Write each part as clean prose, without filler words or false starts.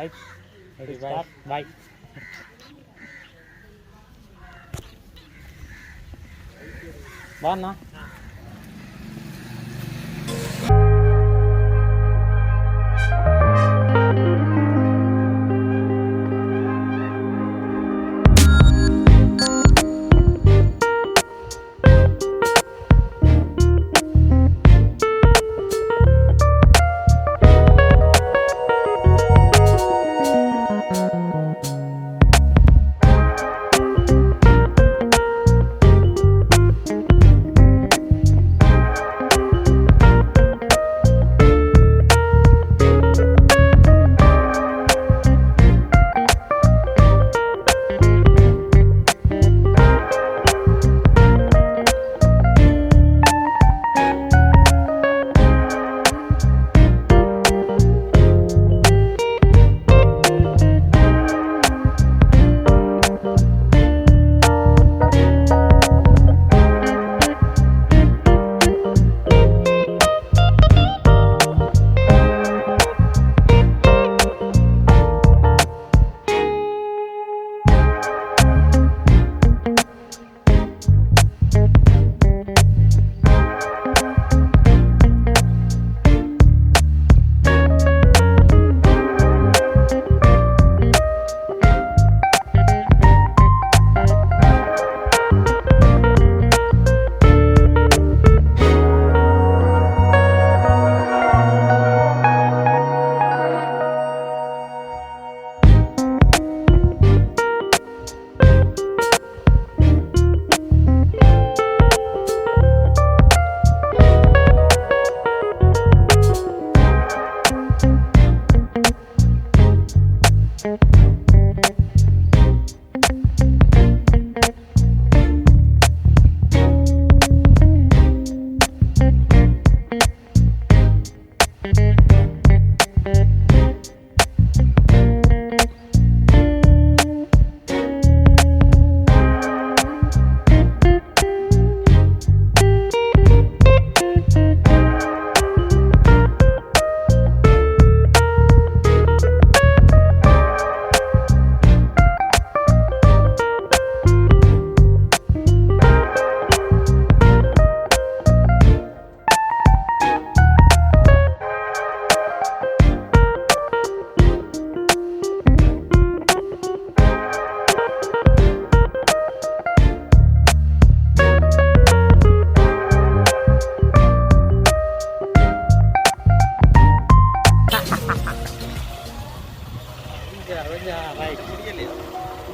Right ready start bye. வாண்ணா.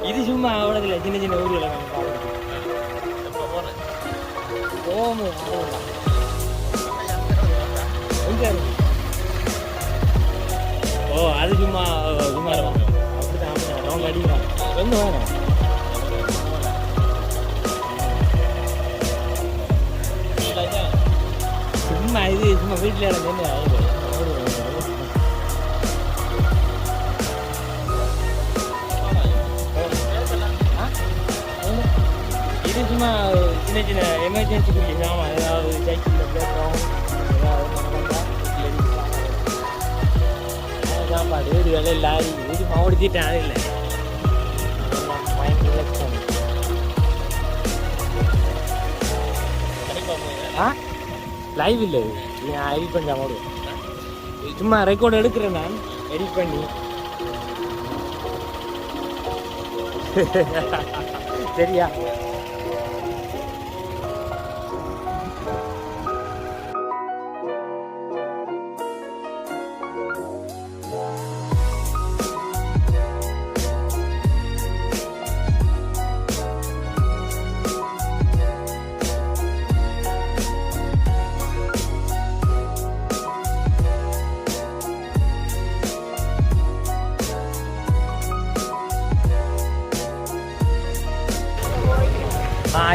இது சும்மா அவ்வளோதில்ல, சின்ன சின்ன ஊர்களை ஓமு ஓ அது சும்மா சும்மா இருக்கும். அப்படிதான் அப்படிதான் ரவுண்ட் அடிக்கலாம். வந்து வேணும் சும்மா இது சும்மா வீட்டில் இடம் இது சும்மா சின்ன சின்ன எமர்ஜென்சிக்குரிய சாமான், ஏதாவது சைக்கிளில் பேசுகிறோம், ஏதாவது சாப்பாடு வீடு வேலை லாரி வீடு மாவடிச்சிட்டேன். அது இல்லை மைண்ட் ரிலாக்ஸ் பண்ணு. லைவ் இல்லை, நான் எடிட் பண்ணி மாடுவேன். சும்மா ரெக்கார்டு எடுக்கிறேன், நான் எடிட் பண்ணி. சரியா?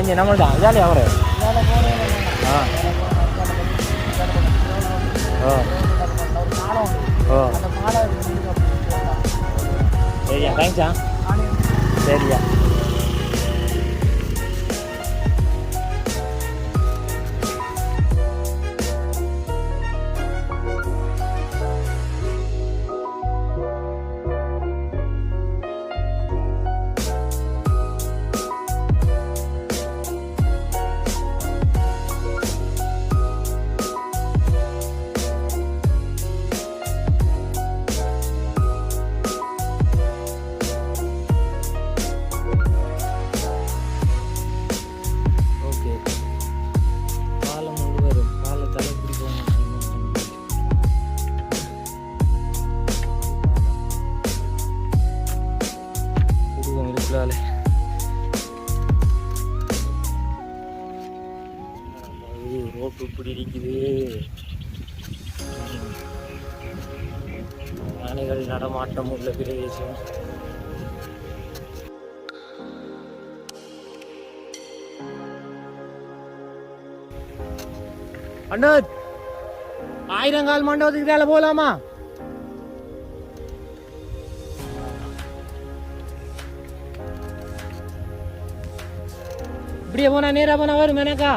இங்கே நம்மள்டா ஜாலியாக அவரு. சரியா, தேங்க்ஸா. சரியா. உள்ளால ரோட்டு இப்படி இருக்குது. யானைகள் நடமாட்டம் உள்ள பிரதேசம். அண்ணாத், 1000 கால் மண்டபத்துக்கு மேல போலாமா? இப்படியே போனா நேரா போனா வரும் எனக்கா?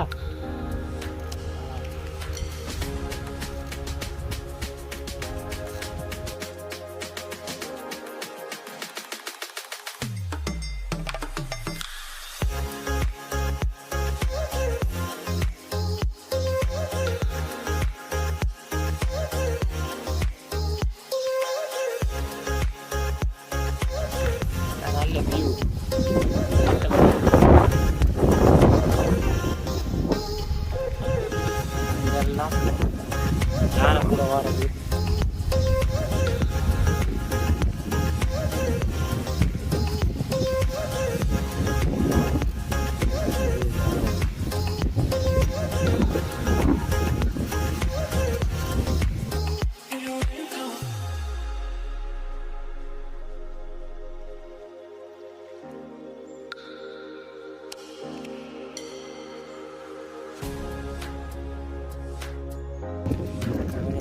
நல்ல வியூ. இதெல்லாம் யானை கூட வாரது.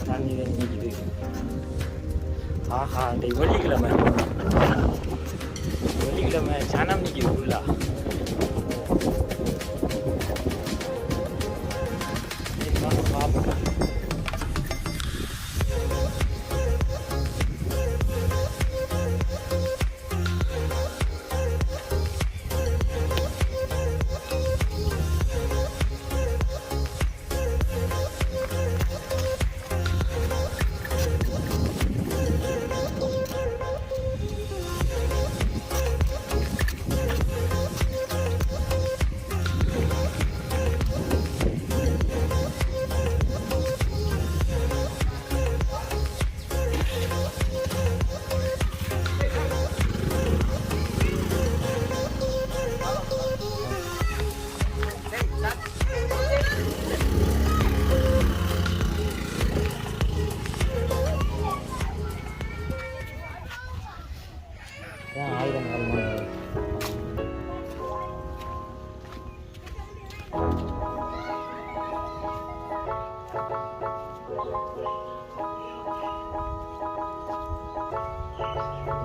தண்ணி நிற்கிது. ஆஹா, இந்த வெள்ளிக்கிழமை சனம் நிற்கிது ஃபுல்லா. பார்ப்போம்.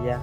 Yeah.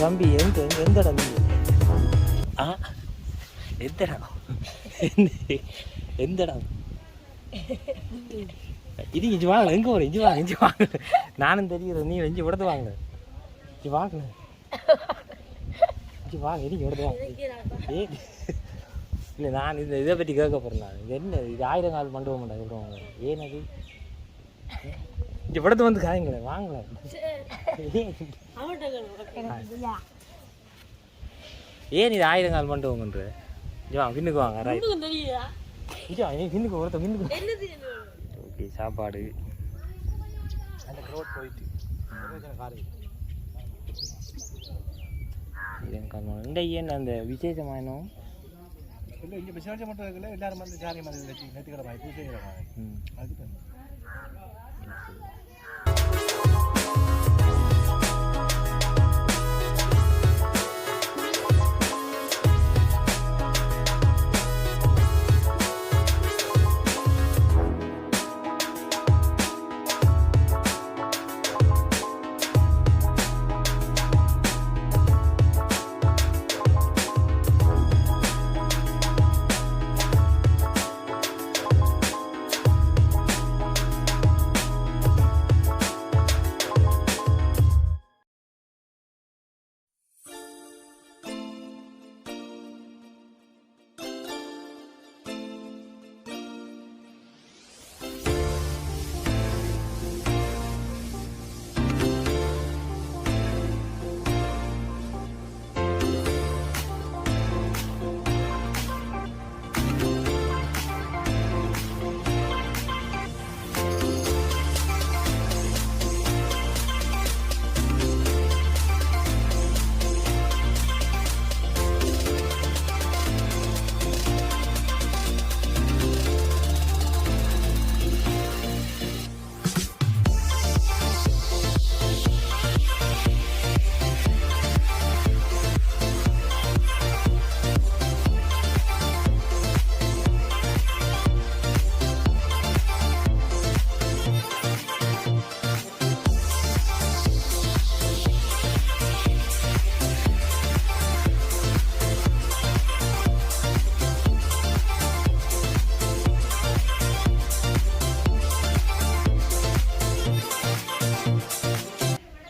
தம்பி எந்த இடம் எந்த இடம் இது இஞ்சி வாங்கல எங்கே வரும் இஞ்சி வாங்க நானும் தெரியுது நீ இஞ்சி விடத்து வாங்கல இஞ்சி வாங்கல இஞ்சி வாங்க இங்கே விடத்து வாங்க ஏ இல்லை நான் இதை பற்றி கேட்க போகிறேன் நான் இது என்ன இது 1000 கால் மண்டபம் மாட்டேன் அப்புறம் ஏனது இங்கே விடத்து வந்து காய்ங்களே வாங்கல ஏன் இது 1000 கால் மண்டபம்ன்ற இங்கே வாங்க பின்னுக்கு வாங்க ரைட் இங்கே வாங்க பின்னுக்கு ஒருத்த பின்னுக்கு ஓகே சாப்பாடு அந்த ரோட் போயிட்டு காரு இந்த ஏன் அந்த விசேஷமானோ இல்லை இங்கே விசேஷம் மட்டும் இருக்குல்ல எல்லாரும் வந்து ஜாலி மாதிரி வச்சு நேற்றுக்கிற மாதிரி பூஜை அதுக்கு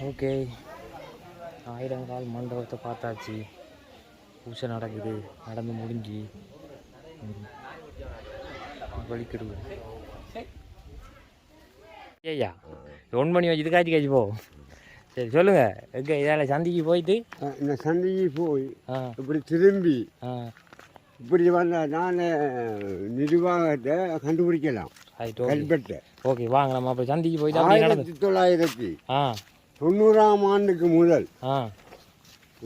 ஓகே 1000 கால் மண்டபத்தை பார்த்தாச்சு பூஜை நடக்குது நடந்து முடிஞ்சு வலிக்கிடுவோம் ஐயா 1 மணி வச்சு இதுக்காச்சு காய்ச்சி போ சரி சொல்லுங்கள் எங்கே இதால் சந்திக்கு போயிட்டு இந்த சந்திக்கு போய் இப்படி திரும்பி இப்படி வந்த நான் நிர்வாகத்தை கண்டுபிடிக்கலாம் கல்பெட்டை ஓகே வாங்க நம்ம அப்போ சந்திக்கு போயிட்டு 1990ஆம் ஆண்டுக்கு முதல்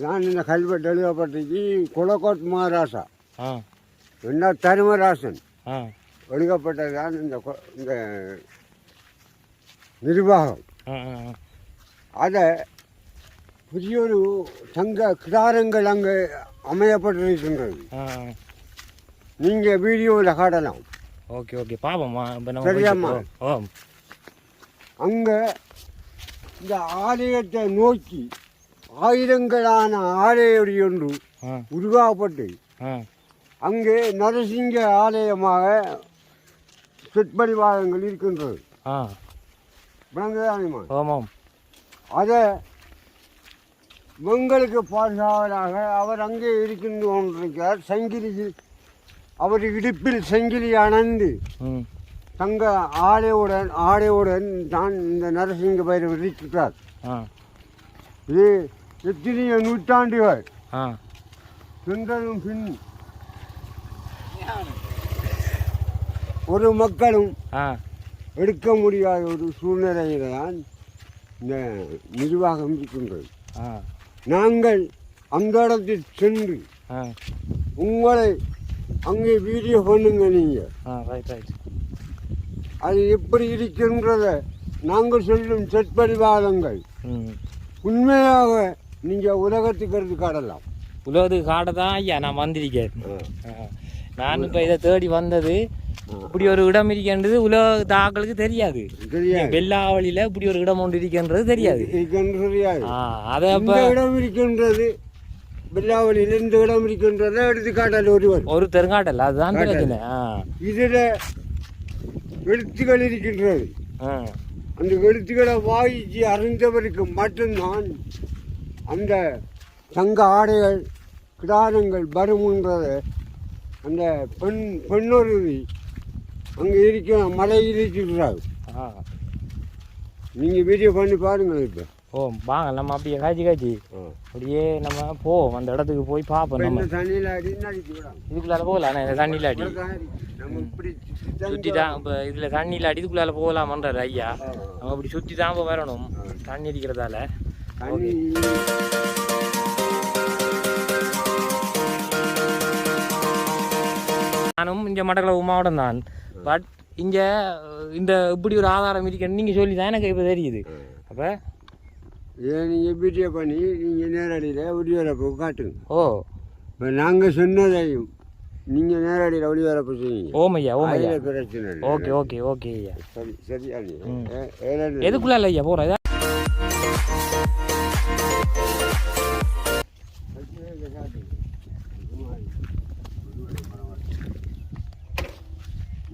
நான் இந்த கல்வெட்டு எழுதப்பட்டிக்கு குலக்கோட் மகாராசா என்ன தருமராசன் எழுதப்பட்டதான் இந்த நிர்வாகம் அதை புதியொரு சங்க கிடாரங்கள் அங்கே அமையப்பட்டிருக்கின்றது நீங்கள் வீடியோவில் காட்டலாம் ஓகே ஓகே பாப்போம்மா சரியாம்மா அங்கே இந்த ஆலயத்தை நோக்கி ஆயிரங்களான ஆலயடி ஒன்று உருவாக்கப்பட்டு அங்கே நரசிங்க ஆலயமாக சொற்பரிவாதங்கள் இருக்கின்றது ஆமாம் அதை உங்களுக்கு பாதுகாவலாக அவர் அங்கே இருக்கின்றார் சங்கிலியில் அவர் இடுப்பில் சங்கிலி அணைந்து தங்க ஆடையுடன் தான் இந்த நரசிங்க பைரவர் இருக்கிறார் இது எத்தனையோ நூற்றாண்டுகள் சென்றதும் பின் ஒரு மக்களும் எடுக்க முடியாத ஒரு சூழ்நிலையில தான் இந்த நிர்வாகம் இருக்கின்றது நாங்கள் அந்த இடத்தில் சென்று உங்களை அங்கே வீடியோ பண்ணுங்க நீங்கள் அது எப்படி இருக்கின்றத நாங்கள் சொல்லும் சொற்பரிவாதங்கள் உண்மையாக நீங்கள் உலகத்துக்கு எடுத்து காட்டலாம் உலகத்துக்கு காட்ட தான் ஐயா நான் வந்திருக்கேன் நான் இப்போ இதை தேடி வந்தது இப்படி ஒரு இடம் இருக்கின்றது உலக ஆக்களுக்கு தெரியாது வெள்ளாவளியில் இப்படி ஒரு இடம் ஒன்று இருக்கின்றது தெரியாது அதை இடம் இருக்கின்றது வெள்ளாவளியில் இந்த இடம் இருக்கின்றத எடுத்து காட்டல ஒருவர் ஒருத்தர் காட்டல அதுதான் பிரச்சனை. இதில் எழுத்துக்கள் இருக்கின்றது. அந்த எழுத்துக்களை வாயிச்சு அறிந்தவருக்கு மட்டும்தான் அந்த தங்க ஆடைகள் கிடாரங்கள் வரும்ன்றதை அந்த பெண்ணொருவி அங்கே இருக்கிற மலையில் இருக்கிறார். நீங்கள் வீடியோ பண்ணி பாருங்கள். இப்போ வாங்க நம்ம அப்படியே காய்ச்சி அப்படியே நம்ம போவோம் அந்த இடத்துக்கு போய் பார்ப்போம். நம்ம தண்ணியில் அடி நடிச்சு இதுக்குள்ளால போகலாம். இந்த தண்ணியில் அடி நம்ம இப்படி சுற்றி தான் இப்போ இதில் தண்ணியில் அடி இதுக்குள்ளால போகலாமன்றார் ஐயா. நம்ம அப்படி சுற்றி தான் இப்போ வரணும் தண்ணி அடிக்கிறதால. நானும் இங்கே மட்டக்களப்பு மாவட்டம் தான். பட் இங்கே இந்த இப்படி ஒரு ஆதாரம் இருக்குன்னு நீங்கள் சொல்லி தான் எனக்கு இப்போ தெரியுது. அப்போ ஏன் நீங்கள் வீடியோ பண்ணி நீங்கள் நேரடியில் ஒளிபரப்பு காட்டுங்க. இப்போ நாங்கள் சொன்னதையும் நீங்கள் நேரடியில் ஒளிபரப்பு செய்யுங்க. ஓமையா பிரச்சனை. ஓகே ஓகே ஓகே ஐயா. சரி சரியா. எதுக்குள்ள இல்லை ஐயா போகிறேன்.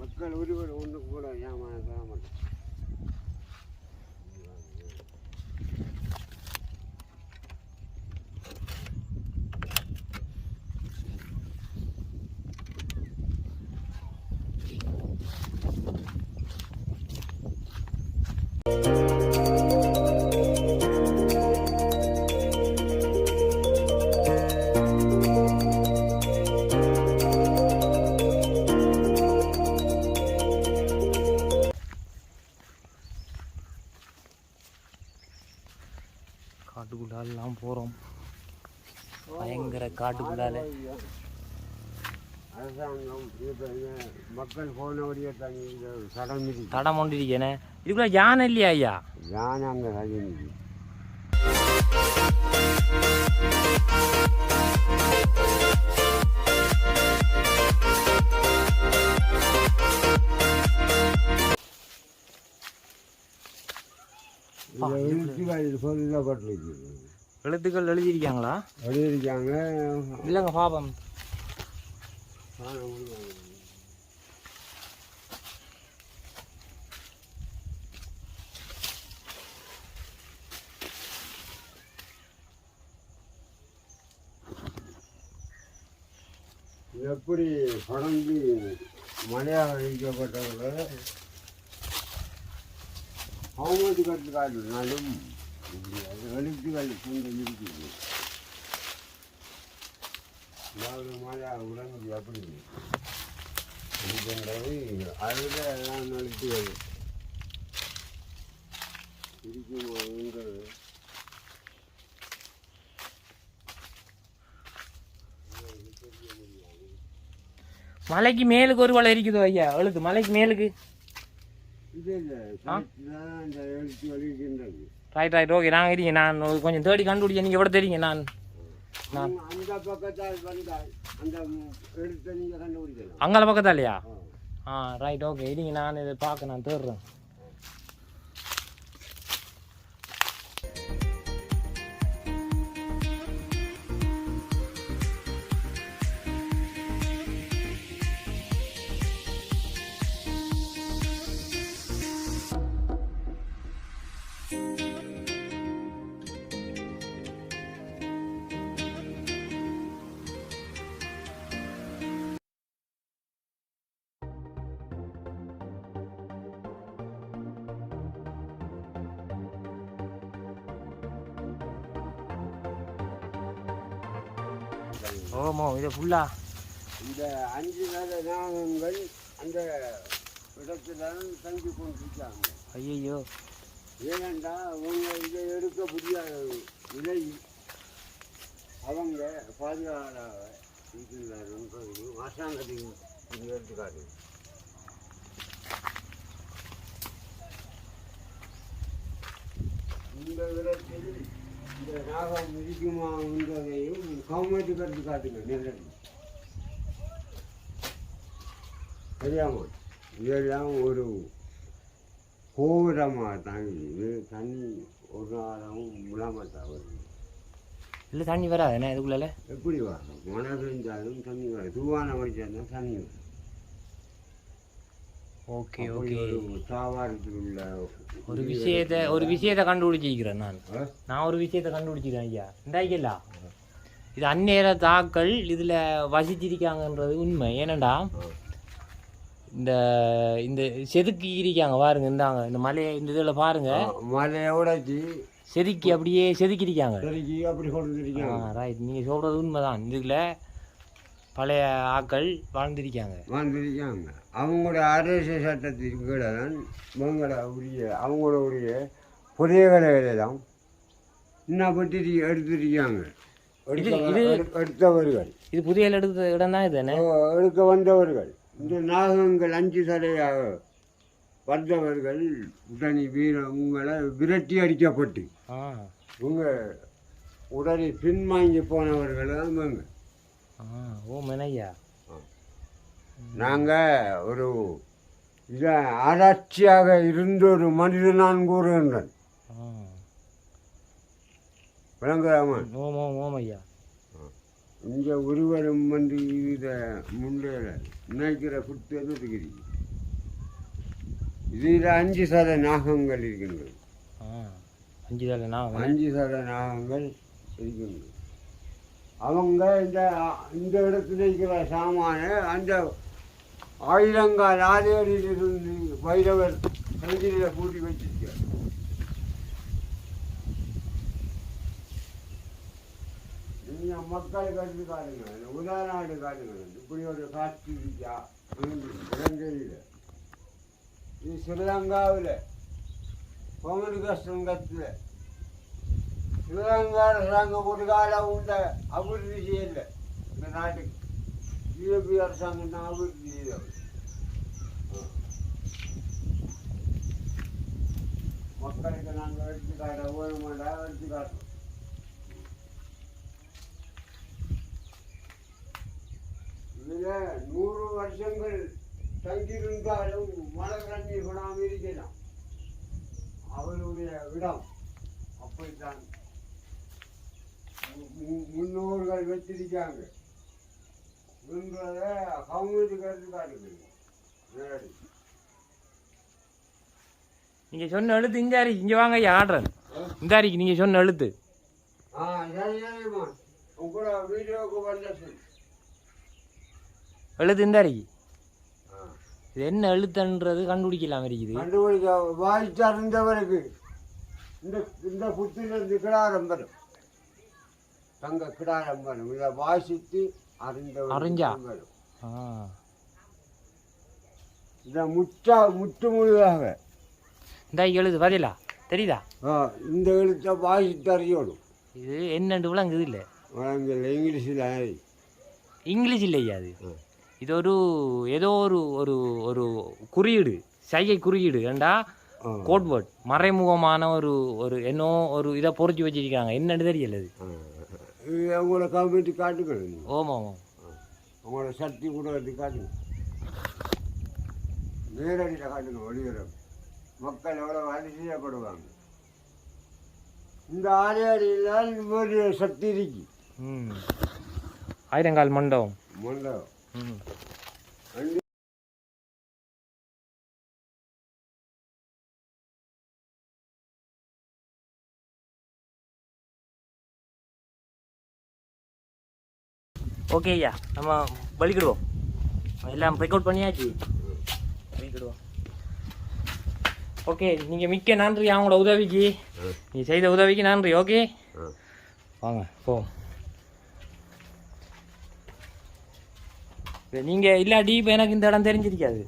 மக்கள் ஒருவர் ஒன்று கூட ஏமாற்ற மாட்டேன். காட்டுக்குள்ளாலாம் போகிறோம். பயங்கர காட்டுக்குள்ளால அரசாங்கம் மக்கள் போனபடியே தடம் ஒன்று இருக்கேனே. இதுக்குள்ள யானை இல்லையா ஐயா? யானை அங்கே ரஜினிக்கு எழுத்துக்கள் எழுதியிருக்காங்களா? எழுதியிருக்காங்க. இல்லைங்க பாபம் எப்படி படந்து மழையாக அழிக்கப்பட்டவங்க அவங்களுக்கு கற்றுக்காட்டினாலும் எழுத்துக்கள் கொஞ்சம் இருக்குது. மழையாக உடம்பு அப்படி இதுன்றது அதில் எல்லாம் எழுத்துக்கள் இருக்குங்கிறது. மலைக்கு மேலுக்கு ஒரு வலை இருக்குதோ ஐயா? எழுத்து மலைக்கு மேலுக்கு ரைட் ரைட் ஓகே. நாங்கள் இருக்கீங்க. நான் கொஞ்சம் தேடி கண்டுபிடிச்சேன். நீங்கள் எவ்வளோ தெரியுங்க? நான் அந்த பக்கத்தால் வந்தால் அந்த எழுத்தை நீங்கள் கண்டுபிடிக்கலாம். அங்கே பக்கத்தாலையா? Right okay. இருங்க நான் இதை பார்க்க நான் தேடுறேன். ஓமோ இதை ஃபுல்லா இந்த 5 நாகங்கள் அந்த இடத்துல தங்கி கொண்டிருக்காங்க. ஐயோ ஏனென்றா அவங்க இதை எடுக்க முடியாத விலை அவங்க பாதுகாவலாக இருக்கின்றார்கள். அரசாங்கத்தின் எடுத்துக்காட்டு இந்த இடத்தில் இந்த நாகம் இருக்குமா என்பதையும் கவர்மெண்ட் கருத்து காட்டுங்க. நேரடி தெரியாமல் இதெல்லாம் ஒரு கோபுரமாக தாங்கி தண்ணி ஒரு நாளும் விழாமத்தான் வருது. இல்லை தண்ணி வராது என்ன இதுக்குள்ள? எப்படி வரும்? மழை பெஞ்சாலும் தண்ணி வரும். தூவான வடிச்சாலும் தண்ணி வரும். Okay okay. தாவாரத்தில் உள்ள ஒரு விஷயத்தை கண்டுபிடிச்சிக்கிறேன் நான் ஒரு விஷயத்தை கண்டுபிடிச்சிக்கிறேன் ஐயா. இந்தாய்க்கலா இது அந்நேர தாக்கள் இதில் வசிச்சிருக்காங்கன்றது உண்மை. ஏனண்டா இந்த இந்த செதுக்கி இருக்காங்க பாருங்க, இந்தாங்க இந்த மலையை இந்த இதில் பாருங்க, மலையோட செதுக்கி அப்படியே செதுக்கிருக்காங்க. அப்படி கொண்டு ரைட், நீங்கள் சொல்கிறது உண்மைதான். இதில் பழைய ஆக்கள் வாழ்ந்திருக்காங்க. அவங்களோட அரச சட்டத்தின் கீழே தான் அவங்களோடைய புதையகளை எல்லாம் இன்னும் பற்றி எடுத்துருக்காங்க. எடுத்தவர்கள் இது புதிய எடுத்த இடம் தான். இது எடுக்க வந்தவர்கள் இந்த நாகங்கள் 5 தலையாக வந்தவர்கள் உடனே உங்களை விரட்டி அடிக்கப்பட்டு உங்கள் உடனே பின்வாங்கி போனவர்கள் தான் இவங்க. ஓ மனையா, நாங்கள் ஒரு இதை ஆராய்ச்சியாக இருந்த ஒரு மனிதன் நான் கூறுகின்றேன். விளங்குறாமா? ஓமையா. இங்கே ஒருவரும் வந்து இதை முன்னையில் நினைக்கிற குத்து இருக்கிறீங்க. இதில் 5 சத நாகங்கள் இருக்கின்றது. 5 சத நாகங்கள் இருக்கின்றது. அவங்க இந்த இடத்துல இருக்கிற சாமான அந்த ஆயிரங்கால் ஆதியிலிருந்து வைரவர் சங்கிலியில் கூட்டி வச்சிருக்கார். நீங்கள் மக்கள் கருத்து காட்டுங்க, உதாரணாடு காட்டுங்க. இப்படி ஒரு காட்சி இருக்கா இலங்கையில், இது ஸ்ரீலங்காவில் கஷ்டத்தில் ஸ்ரீலங்கா அரசாங்கம் ஒரு காலம் உண்ட அபிவிருத்தி செய்யலை. இந்த நாட்டுக்கு பிஜேபி அரசாங்கம் தான் அபிவிருத்தி செய்தவர். மக்களுக்கு நாங்கள் எடுத்துக்காட்ட வேணுமாண்டா எடுத்துக்காட்டோம். இதில் 100 வருஷங்கள் தங்கியிருந்தாலும் மழை தண்ணீர் விடாமல் இருக்கலாம். அவருடைய இடம் அப்படித்தான் முன்னோர்கள் வச்சிருக்காங்க. கவுன்சில் கருத்து காட்டுங்க. நீங்கள் சொன்ன எழுத்து இந்தாரி, இங்கே வாங்க ஐயா ஆடுறேன். இந்தாரிக்கு நீங்கள் சொன்ன எழுத்து. சரிம்மா, உங்களோட வீடியோவுக்கு வந்த எழுத்து இந்தாரிக்கு இது என்ன எழுத்துன்றது கண்டுபிடிக்கலாம் இருக்குது. கண்டுபிடிக்க வாய்ச்சறிந்தவருக்கு இந்த புத்திலிருந்து கிடாரம்பரம் தங்க கிடாரம்பரம் இதை வாசித்து அறிஞ்சா இதை முற்று முழுதாக இந்த எழுது பதிலா தெரியுதா? இந்த எழுத்தை வாசித்து அறியணும். இது என்னண்டு விளங்குது இல்லை? விளங்கல. இங்கிலீஷ் இல்லையா? அது இது ஒரு ஏதோ ஒரு ஒரு ஒரு குறியீடு, சைகை குறியீடு. ஏண்டா கோட்வேர்ட், மறைமுகமான ஒரு ஒரு என்னோ ஒரு இதை பொறிச்சு வச்சிருக்காங்க. என்னன்னு தெரியல. அது அவங்களோட கவர்மெண்ட்டு காட்டுங்க. ஆமாம், அவங்களோட சக்தி கூட காட்டுங்க. நேரடியில் காட்டுங்க. ஒளிவரம் மக்கள் எவ்வளோ அதிசயப்படுவாங்க. இந்த ஆலயடியில் ஒரு சக்தி இருக்கு. ஆயிரங்கால் மண்டபம். ஓகே ஐயா, நம்ம வலிக்கிடுவோம். எல்லாம் ரெக்கார்ட் பண்ணியாச்சு, வலிக்கிடுவோம். ஓகே, நீங்கள் மிக்க நன்றி அவங்களோட உதவிக்கு. நீ செய்த உதவிக்கு நன்றி. ஓகே வாங்க போ. நீங்கள் இல்லாட்டி இப்போ எனக்கு இந்த இடம் தெரிஞ்சிருக்காது.